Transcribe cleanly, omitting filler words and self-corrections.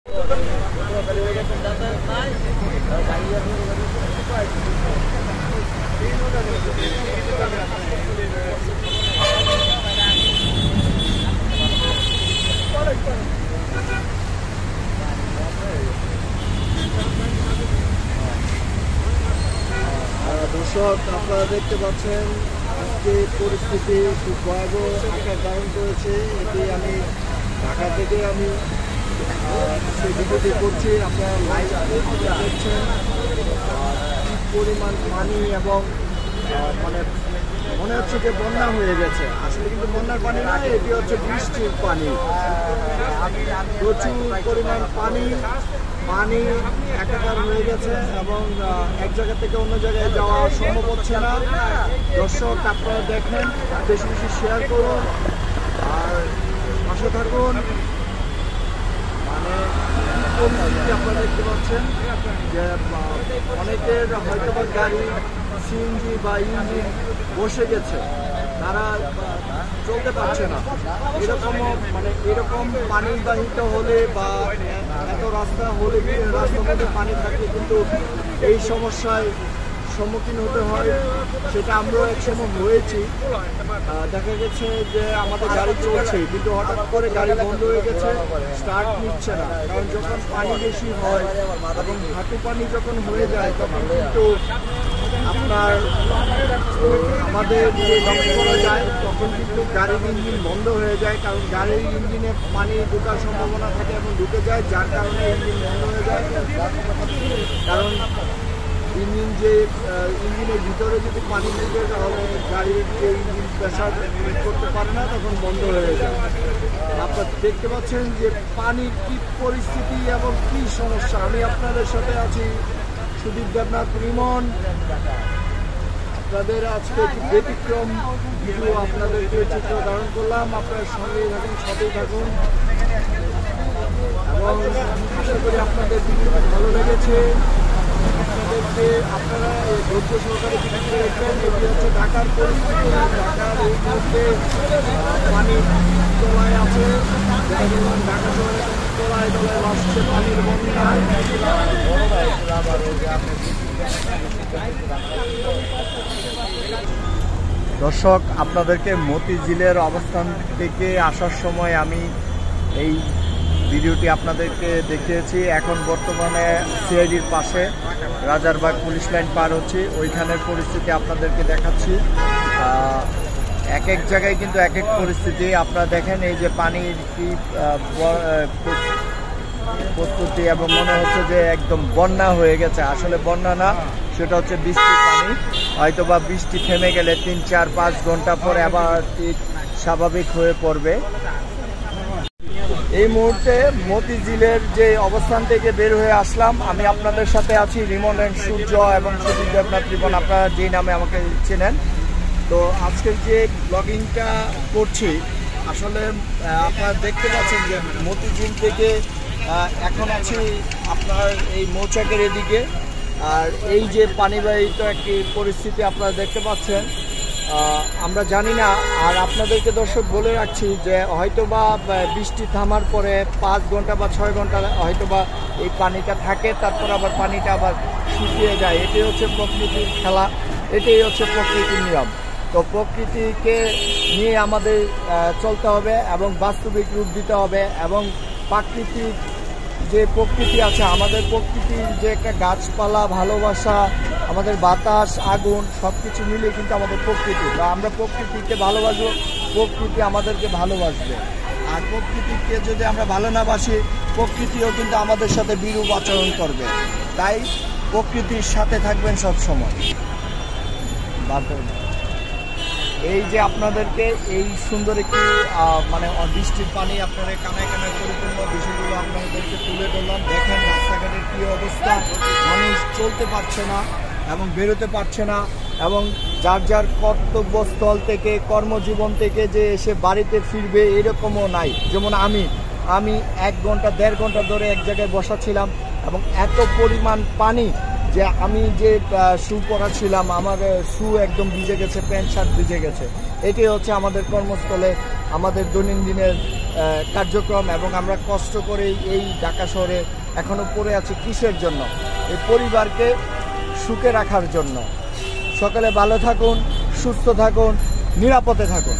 দর্শক, আপনারা দেখতে পাচ্ছেন আজকে পরিস্থিতি খুব ভয়াবহ আকার ধারণ করেছে। এটি আমি ঢাকা থেকে সেই ভিডিওটি করছি। আপনারা লাইভ দেখছেন কি পরিমাণ পানি এবং মানে মনে হচ্ছে যে বন্যা হয়ে গেছে। আসলে কিন্তু বন্যার পানি নয়, এটি হচ্ছে বৃষ্টির পানি। প্রচুর পরিমাণ পানি একাকার হয়ে গেছে এবং এক জায়গা থেকে অন্য জায়গায় যাওয়া সম্ভব হচ্ছে না। দর্শক, আপনারা দেখেন, বেশি বেশি শেয়ার করুন আর পাশে থাকুন। মানে পরিস্থিতি আপনারা দেখতে পাচ্ছেন যে অনেকের হয়তো বা গাড়ি সিএনজি বা ইঞ্জিন বসে গেছে, তারা চলতে পারছে না। এরকম পানিবাহিত হলে বা এত রাস্তা হলে রাস্তার মধ্যে পানি থাকলে কিন্তু এই সমস্যায় সম্মুখীন হতে হয়। সেটা আমরাও একসময় হয়েছি। দেখা গেছে যে আমাদের গাড়ি চলছে কিন্তু হঠাৎ করে গাড়ি বন্ধ হয়ে গেছে, স্টার্ট নিচ্ছে না। কারণ যখন পানি বেশি হয় এবং হাঁটু পানি যখন হয়ে যায় তখন কিন্তু আপনার আমাদের যে লক করা যায় তখন কিন্তু গাড়ির ইঞ্জিন বন্ধ হয়ে যায়। কারণ গাড়ির ইঞ্জিনে পানি ঢোকার সম্ভাবনা থাকে এবং ঢুকে যায়, যার কারণে ইঞ্জিন বন্ধ হয়ে যায়। কারণ ইঞ্জিনের ভিতরে যদি পানি ঢুকে তাহলে গাড়ির যে ইঞ্জিন প্রেসার করতে পারে না, তখন বন্ধ হয়ে যায়। আপনারা দেখতে পাচ্ছেন যে পানির কি পরিস্থিতি এবং কি সমস্যা। আমি আপনাদের সাথে আছি সুদীপ দেবনাথ রিমন। আপনাদের আজকে একটি ব্যতিক্রম ভিডিও আপনাদেরকে চিত্র ধারণ করলাম। আপনার সঙ্গেই থাকুন, সাথেই থাকুন এবং আশা করি আপনাদের ভিডিওটি ভালো লেগেছে। আপনারা ধৈর্য সহকারে ভিডিওটি দেখবেন। এটি হচ্ছে ঢাকার পরিস্থিতি। ঢাকার এই মুহূর্তে পানি তলায় আছে, ঢাকা শহরে তলায় ভাসছে পানির বন্যা। দর্শক, আপনাদেরকে মতিঝিলের অবস্থান থেকে আসার সময় আমি এই ভিডিওটি আপনাদেরকে দেখিয়েছি। এখন বর্তমানে সিআইডির পাশে রাজারবাগ পুলিশ লাইন পার হচ্ছি, ওইখানের পরিস্থিতি আপনাদেরকে দেখাচ্ছি। এক এক জায়গায় কিন্তু এক এক পরিস্থিতি। আপনারা দেখেন এই যে পানির কি প্রস্তুতি এবং মনে হচ্ছে যে একদম বন্যা হয়ে গেছে। আসলে বন্যা না, সেটা হচ্ছে বৃষ্টির পানি। হয়তো বা বৃষ্টি থেমে গেলে 3-4-5 ঘন্টা পরে আবার ঠিক স্বাভাবিক হয়ে পড়বে। এই মুহূর্তে মতিঝিলের যে অবস্থান থেকে বের হয়ে আসলাম। আমি আপনাদের সাথে আছি রিমন এন্ড সূর্য এবং সুদীপ দেবনাথ রিমন, আপনারা যেই নামে আমাকে চেনেন। তো আজকের যে ব্লগিংটা করছি, আসলে আপনারা দেখতে পাচ্ছেন যে মতিঝিল থেকে এখন আছি আপনার এই মৌচাকের এদিকে। আর এই যে পানিবাহিত একটি পরিস্থিতি আপনারা দেখতে পাচ্ছেন, আমরা জানি না। আর আপনাদেরকে দর্শক বলে রাখছি যে হয়তোবা বৃষ্টি থামার পরে 5 ঘন্টা বা 6 ঘন্টা হয়তোবা এই পানিটা থাকে, তারপর আবার পানিটা আবার শুকিয়ে যায়। এটাই হচ্ছে প্রকৃতির খেলা, এটাই হচ্ছে প্রকৃতির নিয়ম। তো প্রকৃতিকে নিয়ে আমাদের চলতে হবে এবং বাস্তবিক রূপ দিতে হবে। এবং প্রাকৃতিক যে প্রকৃতি আছে, আমাদের প্রকৃতির যে একটা গাছপালা, ভালোবাসা, আমাদের বাতাস, আগুন সব কিছু মিলিয়ে কিন্তু আমাদের প্রকৃতি। তো আমরা প্রকৃতিকে ভালোবাসবো, প্রকৃতি আমাদেরকে ভালোবাসবে। আর প্রকৃতিকে যদি আমরা ভালো না বাসি, প্রকৃতিও কিন্তু আমাদের সাথে বিরূপ আচরণ করবে। তাই প্রকৃতির সাথে থাকবেন সব সময়। এই যে আপনাদেরকে এই সুন্দর একটি মানে বৃষ্টির পানি আপনারা কানায় কানায় পরিপূর্ণ বিষয়গুলো আপনাদেরকে তুলে ধরলাম। দেখেন রাস্তাঘাটের কী অবস্থা, মানুষ চলতে পারছে না এবং বেরোতে পারছে না। এবং যার যার কর্তব্যস্থল থেকে, কর্মজীবন থেকে যে এসে বাড়িতে ফিরবে এরকমও নাই। যেমন আমি 1 ঘন্টা 1.5 ঘন্টা ধরে এক জায়গায় বসা ছিলাম এবং এত পরিমাণ পানি যে আমি যে শু পরা ছিলাম, আমার শু একদম ভিজে গেছে, প্যান্ট শার্ট ভিজে গেছে। এটাই হচ্ছে আমাদের কর্মস্থলে আমাদের দৈনন্দিনের কার্যক্রম, এবং আমরা কষ্ট করে এই ঢাকা শহরে এখনও পড়ে আছি কিসের জন্য? এই পরিবারকে সুখে রাখার জন্য। সকালে ভালো থাকুন, সুস্থ থাকুন, নিরাপদে থাকুন।